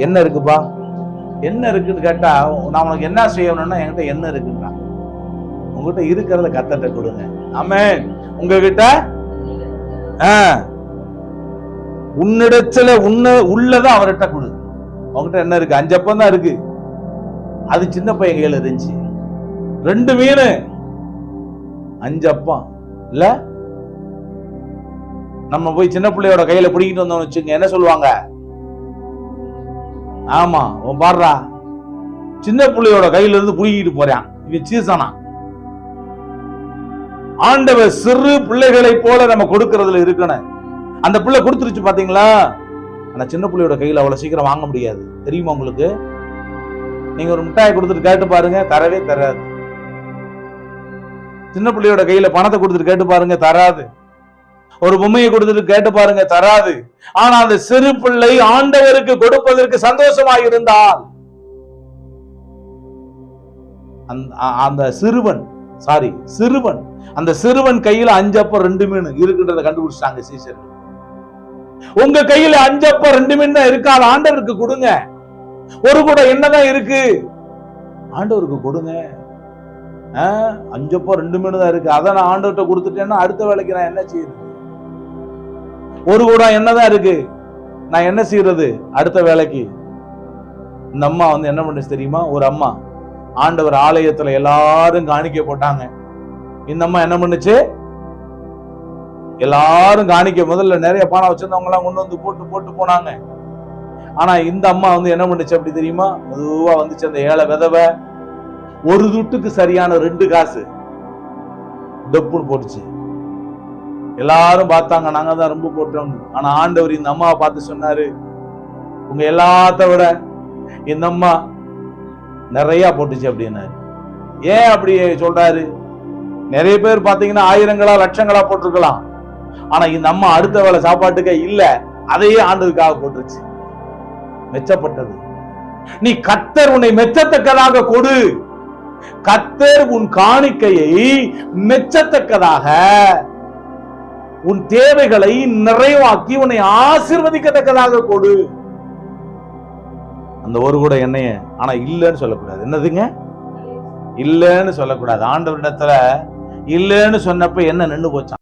என்ன இருக்குப்பா, என்ன இருக்குன்னு கேட்டா, நான் உனக்கு என்ன செய்யணும்னா என்கிட்ட என்ன இருக்குன்னா, உங்ககிட்ட இருக்கிறத கர்த்தர்ட்ட கொடுங்க. ஆமென். உங்ககிட்ட உன்னிடத்துல உள்ளத அவர்கிட்ட கொடு. உங்ககிட்ட என்ன இருக்கு? 5 அப்பம் தான் இருக்கு. அது சின்ன பையன் கையில இருந்துச்சு. 2 மீன் 5 அப்பம் இல்ல. நம்ம போய் சின்ன பிள்ளையோட கையில பிடிக்கிட்டு வந்தோம்னு வச்சுங்க, என்ன சொல்லுவாங்க? ஆமா, உன் பாடுறா சின்ன பிள்ளையோட கையில இருந்து புடிக்கிட்டு போறான், இவன் சீசனா. ஆண்டவர் சிறு பிள்ளைகளை போல நம்ம கொடுக்கறதுல இருக்கணும். அந்த பிள்ளை கொடுத்துருச்சு பாத்தீங்களா? ஆனா சின்ன பிள்ளையோட கையில அவ்வளவு சீக்கிரம் வாங்க முடியாது. தெரியுமா உங்களுக்கு? நீங்க ஒரு மிட்டாயை கொடுத்துட்டு கேட்டு பாருங்க, தரவே தராது. சின்ன பிள்ளையோட கையில பணத்தை கொடுத்துட்டு கேட்டு பாருங்க, தராது. ஒரு பொம்மையை கொடுத்துட்டு கேட்டு பாருங்க, தராது. ஆனா அந்த சிறு பிள்ளை ஆண்டவருக்கு கொடுப்பதற்கு சந்தோஷமாக இருந்தால், அந்த சிறுவன் அந்த சிறுவன் கையில 5 அப்பம் 2 மீன் இருக்குன்றத கண்டுபிடிச்சாங்க சீசர்கள். உங்க கையில 5 அப்பம் 2 மீன் தான் இருக்கா? ஆண்டவருக்கு கொடுங்க. ஒரு கூட என்னதான் இருக்கு? ஆண்டவருக்கு கொடுங்க. 5 அப்பம் 2 மீன் தான் இருக்கு, அதை நான் ஆண்டவர்கிட்ட கொடுத்துட்டேன்னா அடுத்த வேலைக்கு நான் என்ன செய்யுது? ஒரு கூட என்னதான் இருக்கு, நான் என்ன செய்யறது அடுத்த வேலைக்கு? இந்த அம்மா என்ன பண்ணுச்சு தெரியுமா? ஒரு அம்மா ஆண்டவர் ஆலயத்துல எல்லாரும் காணிக்க போட்டாங்க. இந்த அம்மா என்ன பண்ணுச்சு? எல்லாரும் காணிக்க, முதல்ல நிறைய பணம் வச்சிருந்தவங்க எல்லாம் கொண்டு வந்து போட்டு போட்டு போனாங்க. ஆனா இந்த அம்மா என்ன பண்ணுச்சு அப்படி தெரியுமா? மெதுவா வந்துச்சு. அந்த ஏழை விதவை ஒரு துட்டுக்கு சரியான 2 காசு டப்புன்னு போட்டுச்சு. எல்லாரும் பார்த்தாங்க, நாங்க தான் ரொம்ப போட்டோம். ஆனா ஆண்டவர் இந்த அம்மாவை பார்த்து சொன்னாரு, உங்க எல்லாத்த விட இந்த அம்மா நிறைய போட்டுச்சு அப்படின்னாரு. ஏன் அப்படி சொல்றாரு? நிறைய பேர் பாத்தீங்கன்னா ஆயிரங்களா லட்சங்களா போட்டிருக்கலாம். ஆனா இந்த அம்மா அடுத்த வேளை சாப்பாட்டுக்கே இல்ல, அதையே ஆண்டதுக்காக போட்டுருச்சு. மெச்சப்பட்டது. நீ கர்த்தர் உன்னை மெச்சத்தக்கதாக கொடு. கர்த்தர் உன் காணிக்கையை மெச்சத்தக்கதாக, உன் தேவைகளை நிறைவாக்கி உன்னை ஆசீர்வதிக்கத்தக்கதாக கொடு. அந்த ஒரு கூட எண்ணெய ஆனா இல்லன்னு சொல்லக்கூடாது. என்னதுங்க? இல்லன்னு சொல்லக்கூடாது. ஆண்டவரிடத்துல இல்லன்னு சொன்னப்ப என்ன நின்னு போச்சான்.